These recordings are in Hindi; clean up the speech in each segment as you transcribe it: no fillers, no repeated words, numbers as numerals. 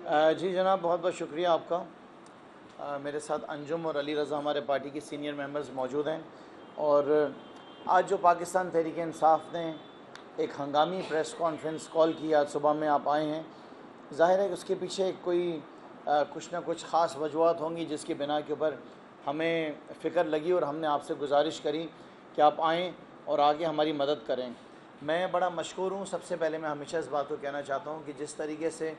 जी जनाब, बहुत बहुत शुक्रिया आपका। मेरे साथ अंजुम और अली रज़ा हमारे पार्टी के सीनियर मेंबर्स मौजूद हैं और आज जो पाकिस्तान तहरीक इंसाफ ने एक हंगामी प्रेस कॉन्फ्रेंस कॉल की, आज सुबह में आप आए हैं। ज़ाहिर है कि उसके पीछे कोई कुछ ना कुछ ख़ास वजूहत होंगी जिसकी बिना के ऊपर हमें फ़िक्र लगी और हमने आपसे गुजारिश करी कि आप आएँ और आगे हमारी मदद करें। मैं बड़ा मशकूर हूँ। सबसे पहले मैं हमेशा इस बात को कहना चाहता हूँ कि जिस तरीके से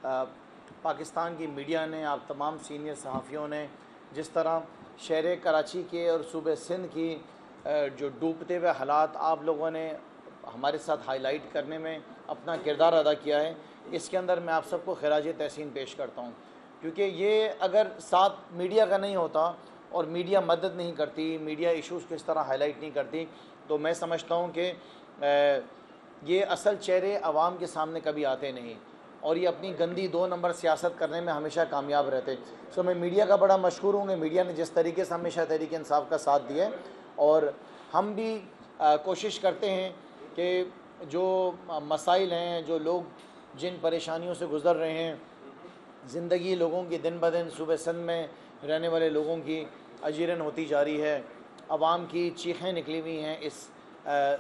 पाकिस्तान की मीडिया ने, आप तमाम सीनियर सहाफ़ियों ने जिस तरह शहर कराची के और सूबे सिंध की जो डूबते हुए हालात आप लोगों ने हमारे साथ हाईलाइट करने में अपना किरदार अदा किया है, इसके अंदर मैं आप सबको खिराज तहसीन पेश करता हूँ। क्योंकि ये अगर साथ मीडिया का नहीं होता और मीडिया मदद नहीं करती, मीडिया इशूज़ किस तरह हाईलाइट नहीं करती, तो मैं समझता हूँ कि ये असल चेहरे आवाम के सामने कभी आते नहीं और ये अपनी गंदी 2 नंबर सियासत करने में हमेशा कामयाब रहते। सो मैं मीडिया का बड़ा मशहूर हूँ कि मीडिया ने जिस तरीके से हमेशा तहरीक इंसाफ का साथ दिया है और हम भी कोशिश करते हैं कि जो मसाइल हैं, जो लोग जिन परेशानियों से गुज़र रहे हैं, ज़िंदगी लोगों की दिन ब दिन सूबे सिंध में रहने वाले लोगों की अजीरन होती जा रही है, आवाम की चीखें निकली हुई हैं। इस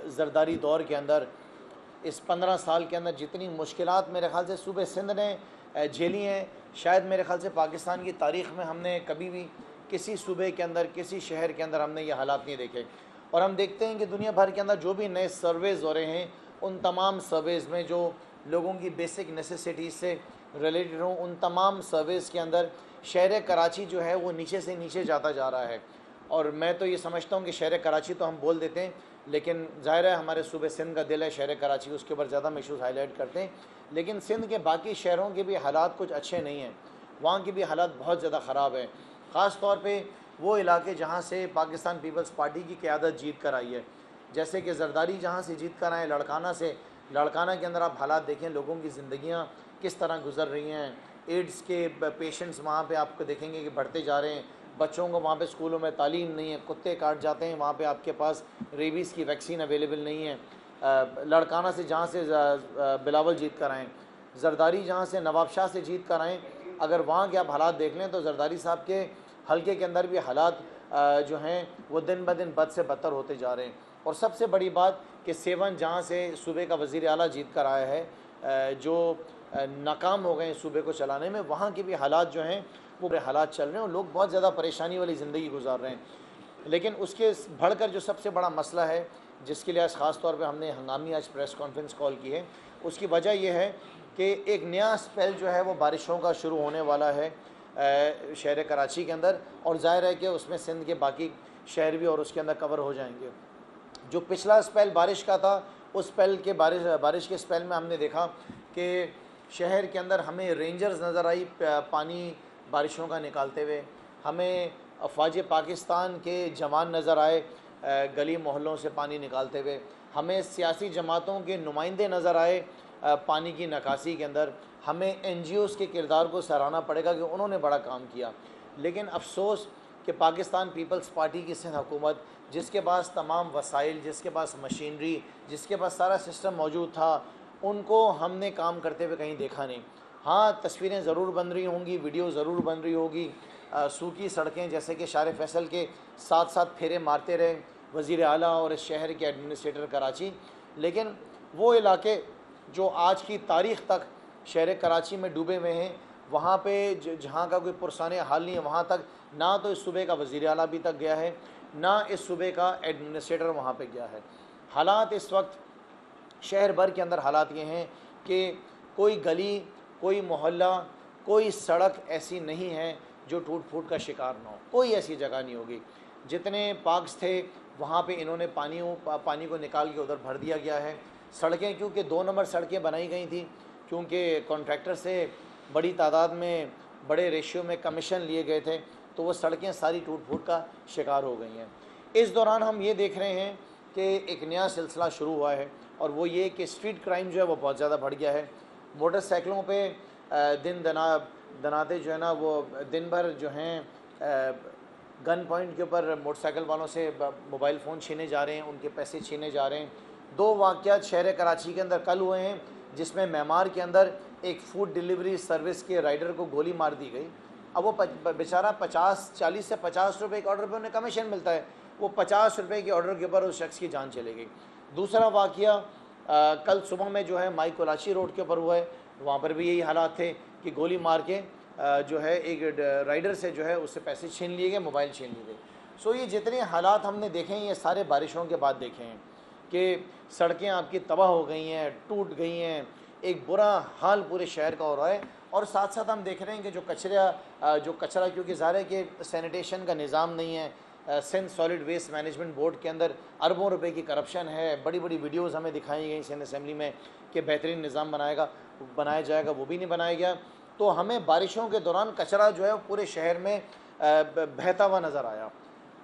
ज़रदारी दौर के अंदर, इस 15 साल के अंदर जितनी मुश्किलात मेरे ख़्याल से सूबे सिंध ने झेली हैं, शायद मेरे ख़्याल से पाकिस्तान की तारीख़ में हमने कभी भी किसी सूबे के अंदर, किसी शहर के अंदर हमने ये हालात नहीं देखे। और हम देखते हैं कि दुनिया भर के अंदर जो भी नए सर्वेज़ हो रहे हैं, उन तमाम सर्वेज़ में जो लोगों की बेसिक नेसेसिटीज़ से रिलेटेड हों, उन तमाम सर्वेज़ के अंदर शहर कराची जो है वो नीचे से नीचे जाता जा रहा है। और मैं तो ये समझता हूँ कि शहर कराची तो हम बोल देते हैं, लेकिन ज़ाहिर है हमारे सूबे सिंध का दिल है शहर कराची, उसके ऊपर ज़्यादा हम इशूज़ हाईलाइट करते हैं। लेकिन सिंध के बाकी शहरों के भी हालात कुछ अच्छे नहीं हैं, वहाँ के भी हालात बहुत ज़्यादा ख़राब हैं। ख़ास तौर पे वो इलाके जहाँ से पाकिस्तान पीपल्स पार्टी की क़यादत जीत कर आई है, जैसे कि ज़रदारी जहाँ से जीत कर आए, लड़काना से। लड़काना के अंदर आप हालात देखें, लोगों की ज़िंदगियाँ किस तरह गुजर रही हैं। एड्स के पेशेंट्स वहाँ पे आपको देखेंगे कि बढ़ते जा रहे हैं। बच्चों को वहाँ पे स्कूलों में तालीम नहीं है, कुत्ते काट जाते हैं, वहाँ पे आपके पास रेबीज़ की वैक्सीन अवेलेबल नहीं है। लड़काना से जहाँ से बिलावल जीत कर आएँ, ज़रदारी जहाँ से नवाब शाह से जीत कर आएँ, अगर वहाँ के आप हालात देख लें तो ज़रदारी साहब के हल्के के अंदर भी हालात जो हैं वो दिन ब दिन बद से बदतर होते जा रहे हैं। और सबसे बड़ी बात कि सेवन जहाँ से सूबे का वज़ीर आला जीत कर आया है, जो नाकाम हो गए सूबे को चलाने में, वहाँ के भी हालात जो हैं वो बुरे हालात चल रहे हैं और लोग बहुत ज़्यादा परेशानी वाली ज़िंदगी गुजार रहे हैं। लेकिन उसके बढ़कर जो सबसे बड़ा मसला है, जिसके लिए आज ख़ास तौर पे हमने हंगामी आज प्रेस कॉन्फ्रेंस कॉल की है, उसकी वजह यह है कि एक नया स्पेल जो है वो बारिशों का शुरू होने वाला है शहर कराची के अंदर, और ज़ाहिर है कि उसमें सिंध के बाकी शहर भी और उसके अंदर कवर हो जाएंगे। जो पिछला स्पेल बारिश का था, उस स्पेल के बारिश के स्पेल में हमने देखा कि शहर के अंदर हमें रेंजर्स नज़र आई पानी बारिशों का निकालते हुए, हमें अफवाज पाकिस्तान के जवान नज़र आए गली मोहल्लों से पानी निकालते हुए, हमें सियासी जमातों के नुमाइंदे नज़र आए पानी की निकासी के अंदर। हमें NGOs के किरदार को सराहना पड़ेगा कि उन्होंने बड़ा काम किया। लेकिन अफसोस कि पाकिस्तान पीपल्स पार्टी की सिंध हुकूमत, जिसके पास तमाम वसाइल, जिसके पास मशीनरी, जिसके पास सारा सिस्टम मौजूद था, उनको हमने काम करते हुए कहीं देखा नहीं। हाँ, तस्वीरें ज़रूर बन रही होंगी, वीडियो ज़रूर बन रही होगी, सूखी सड़कें जैसे कि शार फैसल के साथ साथ फेरे मारते रहे वज़ीर आला और इस शहर के एडमिनिस्ट्रेटर कराची। लेकिन वो इलाके जो आज की तारीख़ तक शहर कराची में डूबे हुए हैं, वहाँ पे जहाँ का कोई पुरसाने हाल नहीं है, वहाँ तक ना तो इस सूबे का वज़ीर आला अभी तक गया है, ना इस सूबे का एडमिनिस्ट्रेटर वहाँ पे गया है। हालात इस वक्त शहर भर के अंदर हालात ये हैं कि कोई गली, कोई मोहल्ला, कोई सड़क ऐसी नहीं है जो टूट फूट का शिकार ना हो। कोई ऐसी जगह नहीं होगी। जितने पार्क्स थे वहाँ पे इन्होंने पानी को निकाल के उधर भर दिया गया है। सड़कें, क्योंकि 2 नंबर सड़कें बनाई गई थी, क्योंकि कॉन्ट्रैक्टर से बड़ी तादाद में, बड़े रेशियो में कमीशन लिए गए थे, तो वो सड़कें सारी टूट फूट का शिकार हो गई हैं। इस दौरान हम ये देख रहे हैं कि एक नया सिलसिला शुरू हुआ है, और वो ये कि स्ट्रीट क्राइम जो है वो बहुत ज़्यादा बढ़ गया है। मोटरसाइकिलों पे दिन दनाते जो है ना, वो दिन भर जो हैं गन पॉइंट के ऊपर मोटरसाइकिल वालों से मोबाइल फ़ोन छीने जा रहे हैं, उनके पैसे छीने जा रहे हैं। 2 वाक़यात शहर कराची के अंदर कल हुए हैं, जिसमें मेमार के अंदर एक फूड डिलीवरी सर्विस के राइडर को गोली मार दी गई। अब वो बेचारा 40 से 50 रुपये के ऑर्डर पे उन्हें कमीशन मिलता है, वो 50 रुपये के ऑर्डर के ऊपर उस शख्स की जान चली गई। दूसरा वाक़या कल सुबह में जो है माई कोलाची रोड के ऊपर हुआ है, वहाँ पर भी यही हालात थे कि गोली मार के जो है एक राइडर से जो है उससे पैसे छीन लिए गए, मोबाइल छीन लिए गए। सो ये जितने हालात हमने देखे हैं ये सारे बारिशों के बाद देखे हैं कि सड़कें आपकी तबाह हो गई हैं, टूट गई हैं, एक बुरा हाल पूरे शहर का हो रहा है। और साथ साथ हम देख रहे हैं कि जो कचरा क्योंकि ज़ाहिर है कि सैनिटेशन का निज़ाम नहीं है, Sindh solid waste management board के अंदर अरबों रुपए की करप्शन है, बड़ी बड़ी वीडियोस हमें दिखाई गई सिंध असेंबली में कि बेहतरीन निज़ाम बनाया जाएगा, वो भी नहीं बनाया गया। तो हमें बारिशों के दौरान कचरा जो है पूरे शहर में बहता हुआ नज़र आया।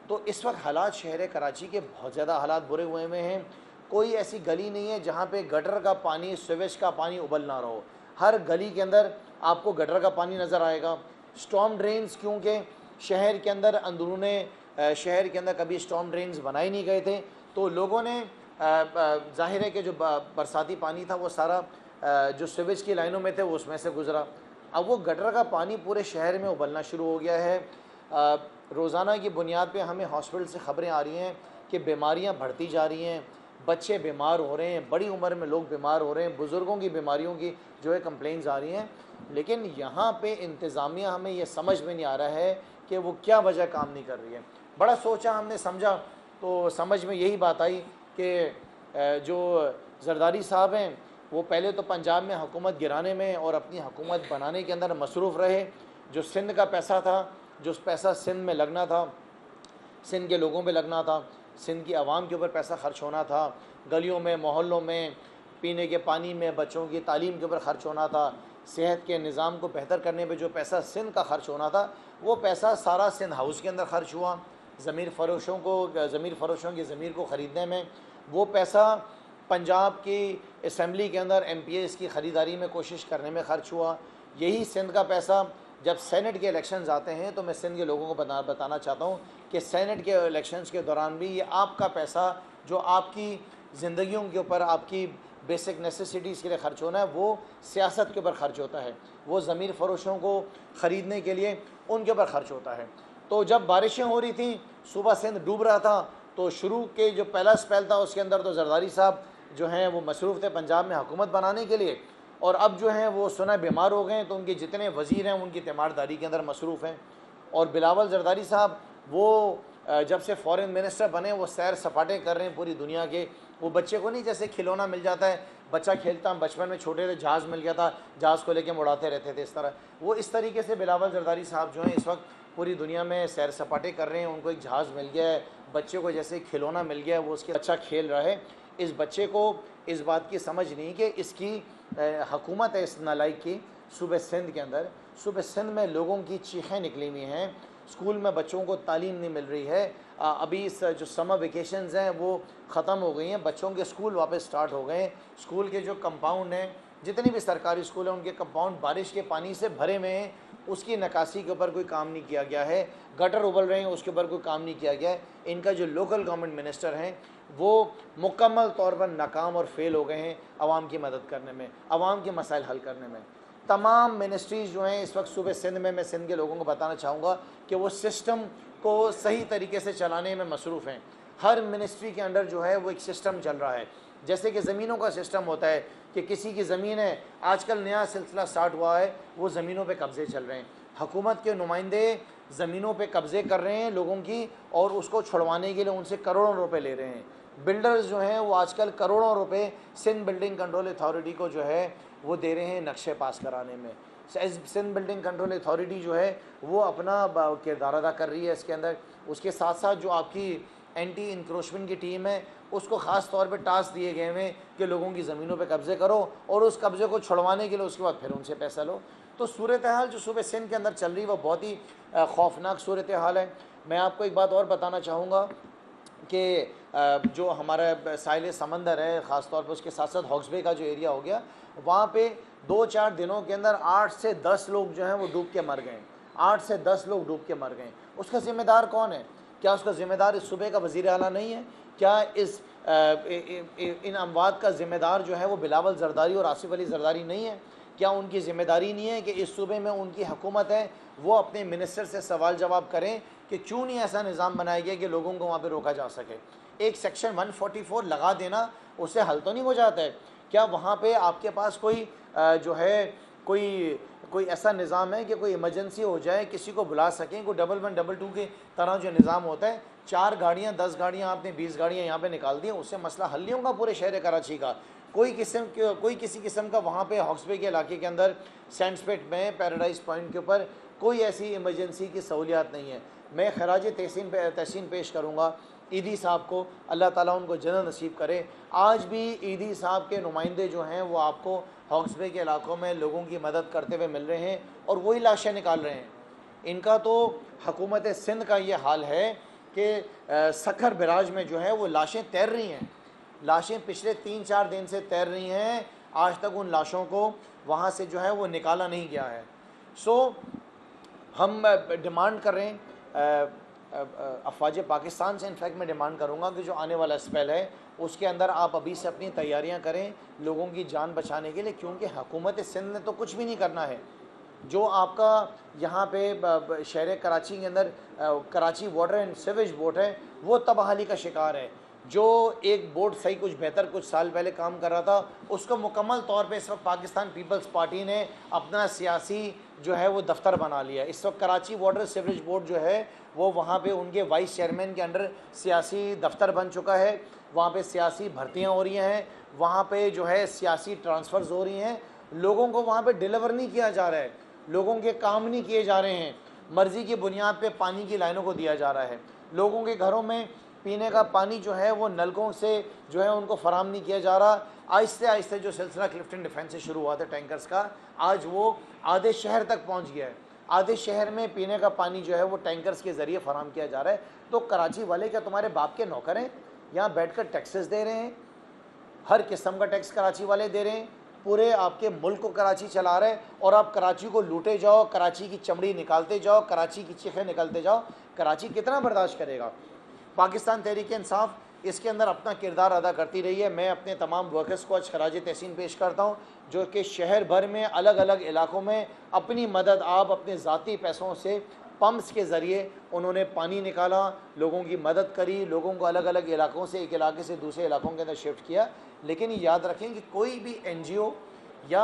तो इस वक्त हालात शहर कराची के बहुत ज़्यादा हालात बुरे हुए हैं। कोई ऐसी गली नहीं है जहाँ पे गटर का पानी, सीवेज का पानी उबल ना रहो। हर गली के अंदर आपको गटर का पानी नज़र आएगा। स्टॉर्म ड्रेन्स, क्योंकि शहर के अंदर अंदरूने शहर के अंदर कभी स्टॉर्म ड्रेन्स बनाए नहीं गए थे, तो लोगों ने जाहिर है कि जो बरसाती पानी था वो सारा जो सीवेज की लाइनों में थे वो उसमें से गुज़रा। अब वो गटर का पानी पूरे शहर में उबलना शुरू हो गया है। रोज़ाना की बुनियाद पे हमें हॉस्पिटल से ख़बरें आ रही हैं कि बीमारियां बढ़ती जा रही हैं, बच्चे बीमार हो रहे हैं, बड़ी उम्र में लोग बीमार हो रहे हैं, बुज़ुर्गों की बीमारियों की जो है कंप्लेंट्स आ रही हैं। लेकिन यहाँ पे इंतज़ामिया हमें ये समझ में नहीं आ रहा है कि वो क्या वजह काम नहीं कर रही है। बड़ा सोचा, हमने समझा, तो समझ में यही बात आई कि जो जरदारी साहब हैं वो पहले तो पंजाब में हुकूमत गिराने में और अपनी हुकूमत बनाने के अंदर मसरूफ़ रहे। जो सिंध का पैसा था, जो पैसा सिंध में लगना था, सिंध के लोगों पे लगना था, सिंध की आवाम के ऊपर पैसा ख़र्च होना था, गलियों में, मोहल्लों में, पीने के पानी में, बच्चों की तालीम के ऊपर ख़र्च होना था, सेहत के निज़ाम को बेहतर करने पे जो पैसा सिंध का ख़र्च होना था, वो पैसा सारा सिंध हाउस के अंदर ख़र्च हुआ। ज़मीर फ़रोशों की ज़मीर को ख़रीदने में वो पैसा पंजाब की असम्बली के अंदर MPs की ख़रीदारी में कोशिश करने में ख़र्च हुआ। यही सिंध का पैसा जब सेनेट के इलेक्शंस आते हैं तो मैं सिंध के लोगों को बताना चाहता हूँ कि सेनेट के इलेक्शंस के दौरान भी ये आपका पैसा जो आपकी ज़िंदगियों के ऊपर, आपकी बेसिक नेसेसिटीज़ के लिए ख़र्च होना है, वो सियासत के ऊपर ख़र्च होता है, वो ज़मीर फ़रोशों को ख़रीदने के लिए उनके ऊपर ख़र्च होता है। तो जब बारिशें हो रही थी, सुबह सिंध डूब रहा था, तो शुरू के जो पहला स्पेल था उसके अंदर तो जरदारी साहब जो हैं वो मसरूफ़ थे पंजाब में हुकूमत बनाने के लिए, और अब जो हैं वो सुना बीमार हो गए हैं, तो उनके जितने वज़ीर हैं उनकी तीमारदारी के अंदर मसरूफ़ हैं। और बिलावल जरदारी साहब वो जब से फ़ॉरेन मिनिस्टर बने वो सैर सपाटे कर रहे हैं पूरी दुनिया के। वो बच्चे को नहीं जैसे खिलौना मिल जाता है, बच्चा खेलता, बचपन में छोटे थे जहाज़ मिल गया था, जहाज़ को लेके उड़ाते रहते थे, इस तरह वो इस तरीके से बिलावल जरदारी साहब जो हैं इस वक्त पूरी दुनिया में सैर सपाटे कर रहे हैं। उनको एक जहाज़ मिल गया है, बच्चे को जैसे खिलौना मिल गया है, वो उसके अच्छा खेल रहा है। इस बच्चे को इस बात की समझ नहीं कि इसकी हुकूमत है, इस नालायक की। सूबे सिंध के अंदर, सूबे सिंध में लोगों की चीखें निकली हुई हैं, स्कूल में बच्चों को तालीम नहीं मिल रही है। अभी इस जो समर वेकेशंस हैं वो ख़त्म हो गई हैं, बच्चों के स्कूल वापस स्टार्ट हो गए हैं। स्कूल के जो कंपाउंड हैं, जितनी भी सरकारी स्कूल हैं, उनके कंपाउंड बारिश के पानी से भरे हुए हैं, उसकी नकासी के ऊपर कोई काम नहीं किया गया है। गटर उबल रहे हैं, उसके ऊपर कोई काम नहीं किया गया है। इनका जो लोकल गवर्नमेंट मिनिस्टर हैं वो मुकम्मल तौर पर नाकाम और फेल हो गए हैं आवाम की मदद करने में, आवाम के मसाइल हल करने में। तमाम मिनिस्ट्रीज़ जो हैं इस वक्त सूबे सिंध में, मैं सिंध के लोगों को बताना चाहूँगा कि वो सिस्टम को सही तरीके से चलाने में मसरूफ़ हैं। हर मिनिस्ट्री के अंडर जो है वो एक सिस्टम चल रहा है। जैसे कि ज़मीनों का सिस्टम होता है कि किसी की ज़मीन है, आजकल नया सिलसिला स्टार्ट हुआ है, वो ज़मीनों पे कब्ज़े चल रहे हैं। हुकूमत के नुमाइंदे ज़मीनों पे कब्ज़े कर रहे हैं लोगों की, और उसको छुड़वाने के लिए उनसे करोड़ों रुपए ले रहे हैं। बिल्डर्स जो हैं वो आजकल करोड़ों रुपए सिंध बिल्डिंग कंट्रोल अथॉरिटी को जो है वो दे रहे हैं नक्शे पास कराने में। सिंध बिल्डिंग कंट्रोल अथॉरिटी जो है वो अपना किरदार अदा कर रही है इसके अंदर। उसके साथ साथ जो आपकी एंटी इंक्रोचमेंट की टीम है उसको ख़ास तौर पे टास्क दिए गए हैं कि लोगों की ज़मीनों पे कब्ज़े करो और उस कब्ज़े को छुड़वाने के लिए उसके बाद फिर उनसे पैसा लो। तो सूरत हाल जो सूबे सिंध के अंदर चल रही है वो बहुत ही खौफनाक सूरत हाल है। मैं आपको एक बात और बताना चाहूँगा कि जो हमारा साहिल समंदर है, ख़ास तौर पर उसके साथ साथ हॉक्स बे का जो एरिया हो गया, वहाँ पे 2-4 दिनों के अंदर 8 से 10 लोग जो हैं वो डूब के मर गए। 8 से 10 लोग डूब के मर गए। उसका ज़िम्मेदार कौन है? क्या उसका ज़िम्मेदार इस सूबे का वज़ीर आला नहीं है? क्या इन अमवात का ज़िम्मेदार जो है वो बिलावल जरदारी और आसिफ अली जरदारी नहीं है? क्या उनकी ज़िम्मेदारी नहीं है कि इस सूबे में उनकी हुकूमत है, वो अपने मिनिस्टर से सवाल जवाब करें कि क्यों नहीं ऐसा निज़ाम बनाया गया कि लोगों को वहाँ पे रोका जा सके। एक सेक्शन 144 लगा देना उससे हल तो नहीं हो जाता है। क्या वहाँ पे आपके पास कोई जो है कोई ऐसा निज़ाम है कि कोई इमरजेंसी हो जाए किसी को बुला सकें, कोई 1112 के तरह जो निज़ाम होता है, 4 गाड़ियाँ 10 गाड़ियाँ आपने 20 गाड़ियाँ यहाँ पे निकाल दी, उससे मसला हल नहीं होगा पूरे शहर कराची का। कोई किसी किस्म का वहाँ पे हॉक्सबे के इलाके के अंदर सैंडस्पेट में पैराडाइज पॉइंट के ऊपर कोई ऐसी इमरजेंसी की सहूलियात नहीं है। मैं खराज तहसीन पेश करूँगा ईदी साहब को, अल्लाह ताला उनको जन्नत नसीब करे। आज भी ईदी साहब के नुमाइंदे जो हैं वो आपको हॉक्सबे के इलाकों में लोगों की मदद करते हुए मिल रहे हैं और वही लाशें निकाल रहे हैं। इनका तो हुकूमत सिंध का ये हाल है कि सखर बराज में जो है वो लाशें तैर रही हैं, लाशें पिछले 3-4 दिन से तैर रही हैं, आज तक उन लाशों को वहाँ से जो है वो निकाला नहीं गया है। सो हम डिमांड कर रहे हैं अफवाज पाकिस्तान से, इनफैक्ट मैं डिमांड करूँगा कि जो आने वाला स्पेल है उसके अंदर आप अभी से अपनी तैयारियां करें लोगों की जान बचाने के लिए, क्योंकि हुकूमत सिंध ने तो कुछ भी नहीं करना है। जो आपका यहाँ पे शहर कराची के अंदर Karachi water and sewage board है वो तबाही का शिकार है। जो एक बोर्ड सही कुछ बेहतर कुछ साल पहले काम कर रहा था, उसको मुकम्मल तौर पे इस वक्त पाकिस्तान पीपल्स पार्टी ने अपना सियासी जो है वो दफ्तर बना लिया। इस वक्त कराची वाटर सीवरेज बोर्ड जो है वो वहाँ पे उनके वाइस चेयरमैन के अंडर सियासी दफ्तर बन चुका है। वहाँ पे सियासी भर्तियाँ हो रही हैं, वहाँ पे जो है सियासी ट्रांसफ़र्स हो रही हैं, लोगों को वहाँ पे डिलीवर नहीं किया जा रहा है, लोगों के काम नहीं किए जा रहे हैं, मर्ज़ी की बुनियाद पे पानी की लाइनों को दिया जा रहा है। लोगों के घरों में पीने का पानी जो है वो नलकों से जो है उनको फराम नहीं किया जा रहा। आहिस्ते आहिस्ते जो सिलसिला क्लिफ्टन डिफेंस से शुरू हुआ था टैंकर्स का, आज वो आधे शहर तक पहुँच गया है। आधे शहर में पीने का पानी जो है वो टैंकर्स के ज़रिए फराम किया जा रहा है। तो कराची वाले क्या तुम्हारे बाप के नौकर हैं? यहाँ बैठकर टैक्सेस दे रहे हैं, हर किस्म का टैक्स कराची वाले दे रहे हैं, पूरे आपके मुल्क को कराची चला रहे हैं और आप कराची को लूटे जाओ, कराची की चमड़ी निकालते जाओ, कराची की चीखें निकालते जाओ। कराची कितना बर्दाश्त करेगा? पाकिस्तान तहरीक इंसाफ इसके अंदर अपना किरदार अदा करती रही है। मैं अपने तमाम वर्कर्स को आज खराज तहसीन पेश करता हूँ जो कि शहर भर में अलग अलग इलाकों में अपनी मदद आप अपने ज़ाती पैसों से पंप्स के ज़रिए उन्होंने पानी निकाला, लोगों की मदद करी, लोगों को अलग अलग इलाकों से एक इलाके से दूसरे इलाकों के अंदर शिफ्ट किया। लेकिन याद रखें कि कोई भी NGO या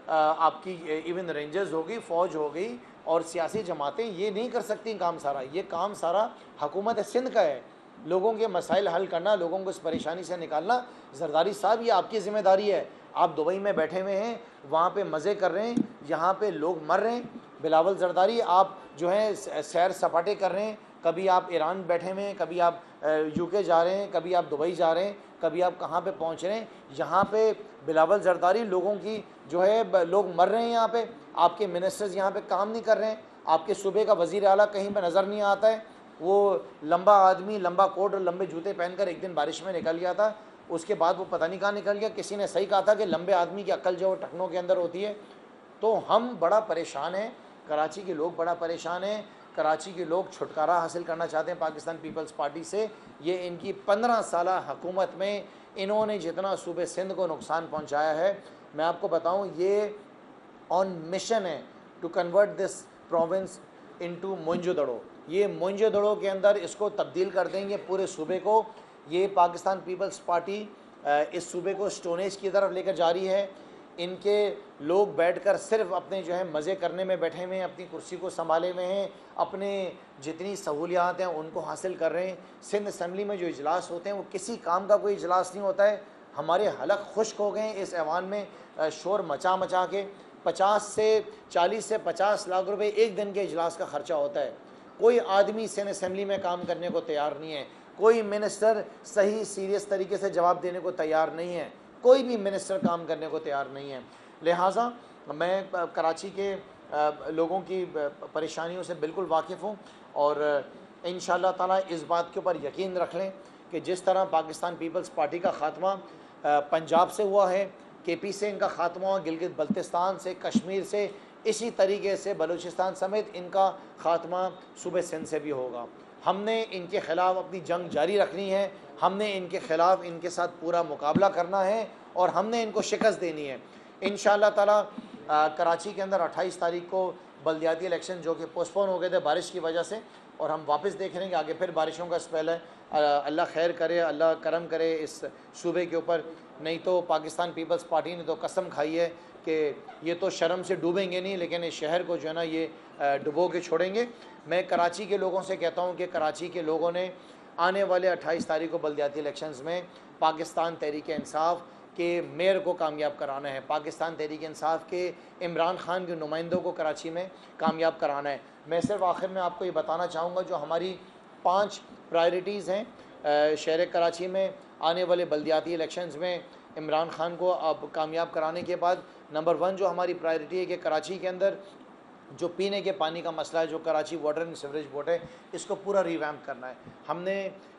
आपकी इवन रेंजर्स होगी, फ़ौज हो गई और सियासी जमातें ये नहीं कर सकती काम सारा। ये काम सारा हुकूमत सिंध का है, लोगों के मसाइल हल करना, लोगों को इस परेशानी से निकालना। जरदारी साहब ये आपकी ज़िम्मेदारी है। आप दुबई में बैठे हुए हैं, वहाँ पे मज़े कर रहे हैं, यहाँ पे लोग मर रहे हैं। बिलावल जरदारी आप जो है सैर सपाटे कर रहे हैं, कभी आप ईरान बैठे हुए हैं, कभी आप UK जा रहे हैं, कभी आप दुबई जा रहे हैं, कभी आप कहाँ पे पहुँच रहे हैं। यहाँ पे बिलावल जरदारी लोगों की जो है लोग मर रहे हैं यहाँ पे, आपके मिनिस्टर्स यहाँ पे काम नहीं कर रहे हैं, आपके सूबे का वज़ीर आला कहीं पर नज़र नहीं आता है। वो लंबा आदमी लंबा कोट और लंबे जूते पहनकर एक दिन बारिश में निकल गया था, उसके बाद वो पता नहीं कहाँ निकल गया। किसी ने सही कहा था कि लंबे आदमी की अक्ल जो है टखनों के अंदर होती है। तो हम बड़ा परेशान हैं, कराची के लोग बड़ा परेशान हैं, कराची के लोग छुटकारा हासिल करना चाहते हैं पाकिस्तान पीपल्स पार्टी से। ये इनकी 15 साला हुकूमत में इन्होंने जितना सूबे सिंध को नुकसान पहुँचाया है, मैं आपको बताऊँ ये ऑन मिशन है to convert this province into Mohenjodaro. ये मोइंजोदड़ो के अंदर इसको तब्दील कर देंगे पूरे सूबे को। ये पाकिस्तान पीपल्स पार्टी इस सूबे को स्टोनेज की तरफ लेकर जा रही है। इनके लोग बैठकर सिर्फ अपने जो है मज़े करने में बैठे हुए हैं, अपनी कुर्सी को संभाले हुए हैं, अपने जितनी सहूलियात हैं उनको हासिल कर रहे हैं। सिंध असम्बली में जो इजलास होते हैं वो किसी काम का कोई इजलास नहीं होता है। हमारे हलक खुश्क हो गए इस ऐवान में शोर मचा मचा के। 40 से 50 लाख रुपए एक दिन के इजलास का ख़र्चा होता है। कोई आदमी सिंध असम्बली में काम करने को तैयार नहीं है, कोई मिनिस्टर सही सीरियस तरीके से जवाब देने को तैयार नहीं है, कोई भी मिनिस्टर काम करने को तैयार नहीं है। लिहाजा मैं कराची के लोगों की परेशानियों से बिल्कुल वाकिफ़ हूँ और इंशाअल्लाह ताला इस बात के ऊपर यकीन रख लें कि जिस तरह पाकिस्तान पीपल्स पार्टी का ख़ात्मा पंजाब से हुआ है, KP से इनका ख़ात्मा हुआ, गिलगित बल्तिस्तान से, कश्मीर से, इसी तरीके से बलूचिस्तान समेत इनका ख़ात्मा सूबे सिंध से भी होगा। हमने इनके ख़िलाफ़ अपनी जंग जारी रखनी है, हमने इनके ख़िलाफ़ इनके साथ पूरा मुकाबला करना है और हमने इनको शिकस्त देनी है। इंशाअल्लाह ताला कराची के अंदर 28 तारीख को बल्दियाती इलेक्शन जो कि पोस्टपोन हो गए थे बारिश की वजह से, और हम वापस देख रहे हैं कि आगे फिर बारिशों का स्पेल है। अल्लाह खैर करे, अल्लाह करम करे इस सूबे के ऊपर। नहीं तो पाकिस्तान पीपल्स पार्टी ने तो कसम खाई है कि ये तो शर्म से डूबेंगे नहीं, लेकिन इस शहर को जो है ना ये डुबो के छोड़ेंगे। मैं कराची के लोगों से कहता हूँ कि कराची के लोगों ने आने वाले 28 तारीख को बल्दियाती इलेक्शंस में पाकिस्तान तहरीक इंसाफ के मेयर को कामयाब कराना है, पाकिस्तान तहरीक इंसाफ के इमरान खान के नुमाइंदों को कराची में कामयाब कराना है। मैं सिर्फ आखिर में आपको ये बताना चाहूँगा जो हमारी 5 प्रायोरिटीज़ हैं शहर कराची में आने वाले बल्दियाती इलेक्शंस में इमरान खान को अब कामयाब कराने के बाद। नंबर 1 जो हमारी प्रायोरिटी है कि कराची के अंदर जो पीने के पानी का मसला है, जो Karachi water and sewerage board है, इसको पूरा रिवैम्प करना है। हमने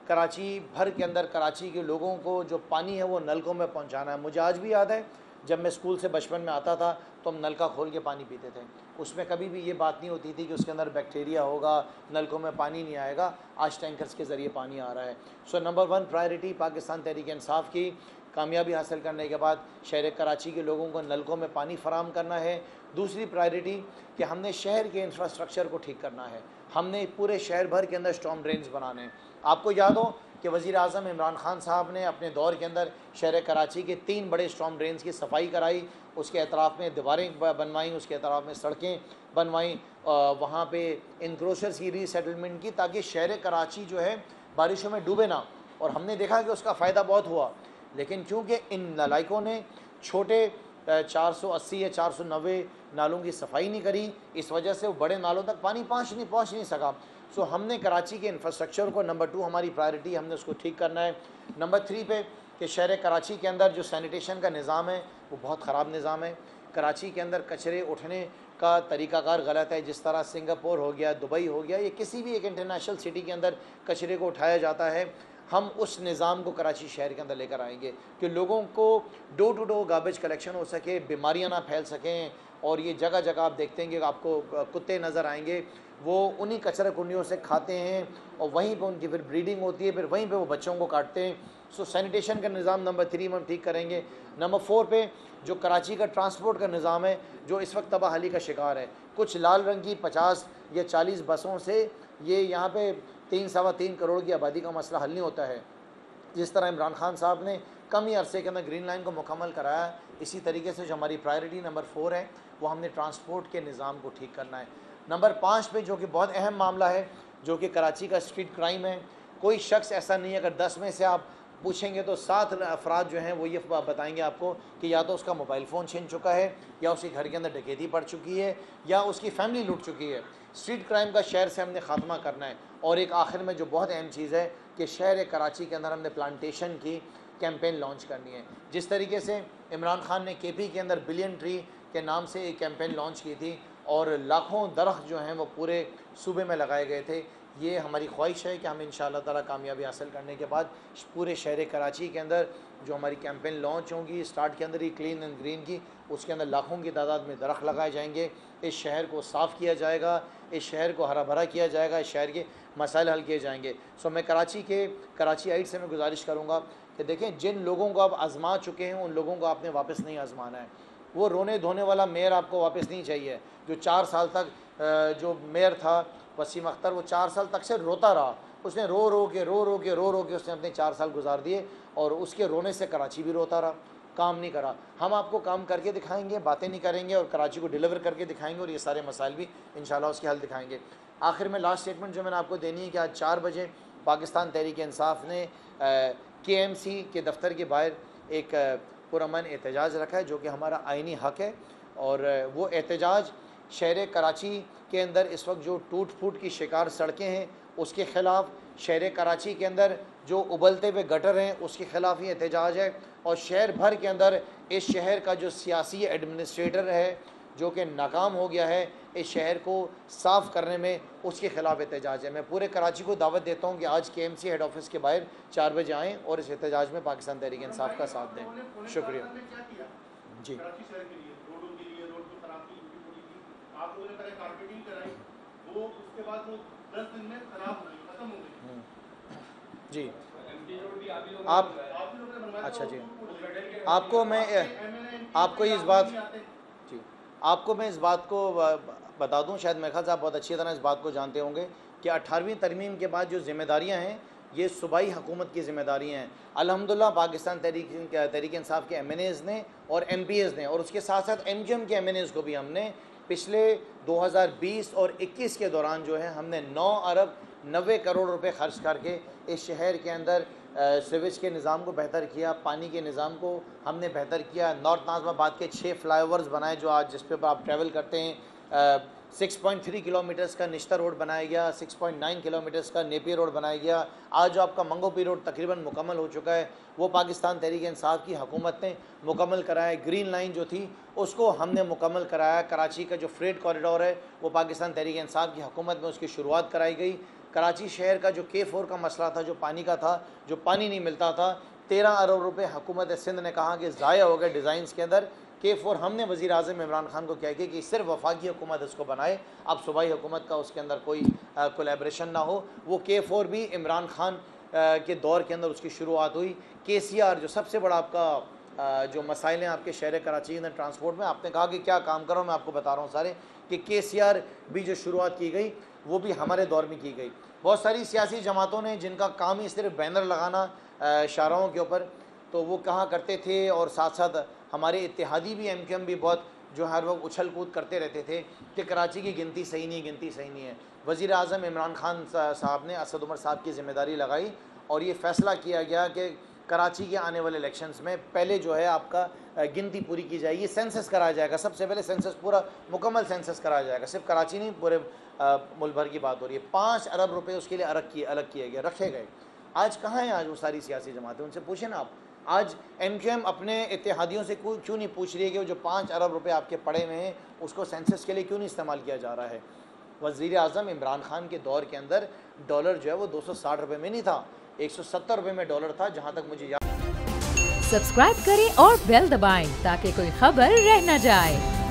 कराची भर के अंदर कराची के लोगों को जो पानी है वो नलकों में पहुंचाना है। मुझे आज भी याद है जब मैं स्कूल से बचपन में आता था तो हम नलका खोल के पानी पीते थे, उसमें कभी भी ये बात नहीं होती थी कि उसके अंदर बैक्टीरिया होगा, नलकों में पानी नहीं आएगा। आज टैंकर्स के ज़रिए पानी आ रहा है। So number 1 priority Pakistan Tehreek Insaf की कामयाबी हासिल करने के बाद शहर कराची के लोगों को नलकों में पानी फराहम करना है। दूसरी प्रायोरिटी कि हमने शहर के इंफ्रास्ट्रक्चर को ठीक करना है। हमने पूरे शहर भर के अंदर स्टॉर्म ड्रेन्स बनाने हैं। आपको याद हो कि वज़ीर आज़म इमरान खान साहब ने अपने दौर के अंदर शहर कराची के 3 बड़े स्टॉर्म ड्रेन्स की सफाई कराई, उसके अतराफ़ में दीवारें बनवाई, उसके अतराफ़ में सड़कें बनवाई, वहाँ पे इंक्रोचर्स की रीसेटलमेंट की, ताकि शहर कराची जो है बारिशों में डूबे ना। और हमने देखा कि उसका फ़ायदा बहुत हुआ। लेकिन क्योंकि इन नालायकों ने छोटे 480 या 490 नालों की सफाई नहीं करी, इस वजह से वो बड़े नालों तक पानी पहुँच नहीं सका। सो हमने कराची के इंफ्रास्ट्रक्चर को नंबर 2 हमारी प्रायोरिटी, हमने उसको ठीक करना है। नंबर 3 पे कि शहर कराची के अंदर जो सैनिटेशन का निज़ाम है वो बहुत ख़राब निज़ाम है। कराची के अंदर कचरे उठने का तरीक़ाकार गलत है। जिस तरह सिंगापुर हो गया, दुबई हो गया, ये किसी भी एक इंटरनेशनल सिटी के अंदर कचरे को उठाया जाता है, हम उस निज़ाम को कराची शहर के अंदर लेकर आएंगे कि लोगों को door to door garbage collection हो सके, बीमारियां ना फैल सकें। और ये जगह जगह आप देखते हैं कि आपको कुत्ते नज़र आएंगे, वो उन्हीं कचरा कुंडियों से खाते हैं और वहीं पे उनकी फिर ब्रीडिंग होती है, फिर वहीं पे वो बच्चों को काटते हैं। सो सैनिटेशन का निज़ाम नंबर 3 में हम ठीक करेंगे। नंबर 4 पे जो कराची का ट्रांसपोर्ट का निज़ाम है जो इस वक्त तबाहाली का शिकार है, कुछ लाल रंग की 50 या 40 बसों से ये यहाँ पे 3-3.25 करोड़ की आबादी का मसला हल नहीं होता है। जिस तरह इमरान खान साहब ने कम ही अरसे के अंदर ग्रीन लाइन को मुकम्मल कराया, इसी तरीके से जो हमारी प्रायोरिटी नंबर 4 है वो हमने ट्रांसपोर्ट के निज़ाम को ठीक करना है। नंबर 5 पे जो कि बहुत अहम मामला है, जो कि कराची का स्ट्रीट क्राइम है। कोई शख्स ऐसा नहीं है, अगर 10 में से आप पूछेंगे तो 7 अफराद जो हैं वो ये बताएंगे आपको कि या तो उसका मोबाइल फ़ोन छीन चुका है, या उसके घर के अंदर डकैती पड़ चुकी है, या उसकी फैमिली लूट चुकी है। स्ट्रीट क्राइम का शहर से हमने ख़ात्मा करना है। और एक आखिर में जो बहुत अहम चीज़ है कि शहर कराची के अंदर हमने प्लांटेशन की कैंपेन लॉन्च करनी है। जिस तरीके से इमरान खान ने केपी के अंदर बिलियन ट्री के नाम से एक कैंपेन लॉन्च की थी और लाखों दरख्त जो हैं वो पूरे सूबे में लगाए गए थे, ये हमारी ख्वाहिश है कि हम इंशाअल्लाह ताला कामयाबी हासिल करने के बाद पूरे शहर कराची के अंदर जो हमारी कैंपेन लॉन्च होंगी, स्टार्ट के अंदर ही क्लीन एंड ग्रीन की, उसके अंदर लाखों की तादाद में दरख्त लगाए जाएंगे। इस शहर को साफ़ किया जाएगा, इस शहर को हरा भरा किया जाएगा, इस शहर के मसाइल हल किए जाएंगे। सो मैं कराची आइट से मैं गुजारिश करूँगा कि देखें, जिन लोगों को आप आज़मा चुके हैं उन लोगों को आपने वापस नहीं आज़माना है। वो रोने धोने वाला मेयर आपको वापस नहीं चाहिए। जो 4 साल तक जो मेयर था वसीम अख्तर, वो 4 साल तक से रोता रहा। उसने रो रो के उसने अपने 4 साल गुजार दिए और उसके रोने से कराची भी रोता रहा, काम नहीं करा। हम आपको काम करके दिखाएंगे, बातें नहीं करेंगे, और कराची को डिलीवर करके दिखाएंगे, और ये सारे मसाइल भी इंशाल्लाह उसके हल दिखाएंगे। आखिर में लास्ट स्टेटमेंट जो मैंने आपको देनी है कि आज 4 बजे पाकिस्तान तहरीक इंसाफ ने KMC के दफ्तर के बाहर एक पुरअमन एहतजाज रखा है, जो कि हमारा आइनी हक़ है। और वो एहतजाज शहर कराची के अंदर इस वक्त जो टूट फूट की शिकार सड़कें हैं उसके ख़िलाफ़, शहर कराची के अंदर जो उबलते हुए गटर हैं उसके ख़िलाफ़ ही एहतजाज है। और शहर भर के अंदर इस शहर का जो सियासी एडमिनिस्ट्रेटर है जो कि नाकाम हो गया है इस शहर को साफ़ करने में, उसके ख़िलाफ़ एहतजाज है। मैं पूरे कराची को दावत देता हूँ कि आज KMC हेड ऑफिस के बाहर 4 बजे आएँ और इस एहतजाज में पाकिस्तान तहरीक इंसाफ का साथ दें। शुक्रिया जी। जी आप अच्छा जी, आपको मैं आपको इस बात जी आपको मैं इस बात को बता दूं, शायद मेरे ख्याल से आप बहुत अच्छी तरह इस बात को जानते होंगे कि 18वीं तरमीम के बाद जो ज़िम्मेदारियां हैं ये सूबाई हुकूमत की ज़िम्मेदारियाँ हैं। अल्हम्दुलिल्लाह पाकिस्तान तहरीक इंसाफ के MNAs ने और MPs ने और उसके साथ साथ MQM के MNAs को भी हमने पिछले 2020 और 21 के दौरान जो है हमने 9 अरब 90 करोड़ रुपए खर्च करके इस शहर के अंदर सीवेज के निज़ाम को बेहतर किया, पानी के निज़ाम को हमने बेहतर किया। नॉर्थ नाज़िमाबाद के 6 फ्लाईओवर्स बनाए जो आज जिस पे आप ट्रैवल करते हैं। 6.3 किलोमीटर्स का निश्तर रोड बनाया गया, 6.9 किलोमीटर्स का नेपियर रोड बनाया गया। आज जो आपका मंगोपी रोड तकरीबन मुकम्मल हो चुका है, वो पाकिस्तान तहरीक इंसाफ की हुकूमत ने मुकम्मल कराया। ग्रीन लाइन जो थी उसको हमने मुकम्मल कराया। कराची का जो फ्रेट कॉरिडोर है वो पाकिस्तान तहरीक इंसाफ की हुकूमत में उसकी शुरुआत कराई गई। कराची शहर का जो K4 का मसला था, जो पानी का था, जो पानी नहीं मिलता था, 13 अरब रुपये हुकूमत सिंध ने कहा कि ज़ाया हो गए डिज़ाइंस के अंदर। K4 हमने वज़ीर आज़म इमरान खान को क्या किया कि सिर्फ वफाकी हुकूमत इसको बनाए, अब सूबाई हुकूमत का उसके अंदर कोई कोलैबोरेशन ना हो। वो K4 भी इमरान खान के दौर के अंदर उसकी शुरुआत हुई। KCR जो सबसे बड़ा आपका जो मसाइल हैं आपके शहर कराची के अंदर ट्रांसपोर्ट में, आपने कहा कि क्या काम करो, मैं आपको बता रहा हूँ सारे कि KCR भी जो शुरुआत की गई वो भी हमारे दौर में की गई। बहुत सारी सियासी जमातों ने जिनका काम ही सिर्फ बैनर लगाना शाहराहों के ऊपर, तो वो कहा करते थे और साथ साथ हमारे इत्तेहादी भी MQM भी बहुत जो हर वक्त उछल कूद करते रहते थे कि कराची की गिनती सही नहीं, गिनती सही नहीं है। वज़ीर आज़म इमरान खान साहब ने असद उमर साहब की ज़िम्मेदारी लगाई और ये फ़ैसला किया गया कि कराची के आने वाले इलेक्शंस में पहले जो है आपका गिनती पूरी की जाएगी, सेंसस कराया जाएगा। सबसे पहले सेंसस पूरा मुकम्मल सेंसस कराया जाएगा, सिर्फ कराची नहीं पूरे मुल्क भर की बात हो रही है। 5 अरब रुपये उसके लिए अलग किए गए, रखे गए। आज कहाँ हैं आज वो सारी सियासी जमातें? उनसे पूछें ना आप। आज MQM अपने इत्तेहादियों से क्यों नहीं पूछ रही है कि वो जो 5 अरब रुपये आपके पड़े हुए हैं उसको सेंसस के लिए क्यों नहीं इस्तेमाल किया जा रहा है? वज़ीर आज़म इमरान खान के दौर के अंदर डॉलर जो है वो 260 रुपये में नहीं था, 170 रुपये में डॉलर था, जहाँ तक मुझे याद। सब्सक्राइब करें और बेल दबाएं ताकि कोई खबर रह न जाए।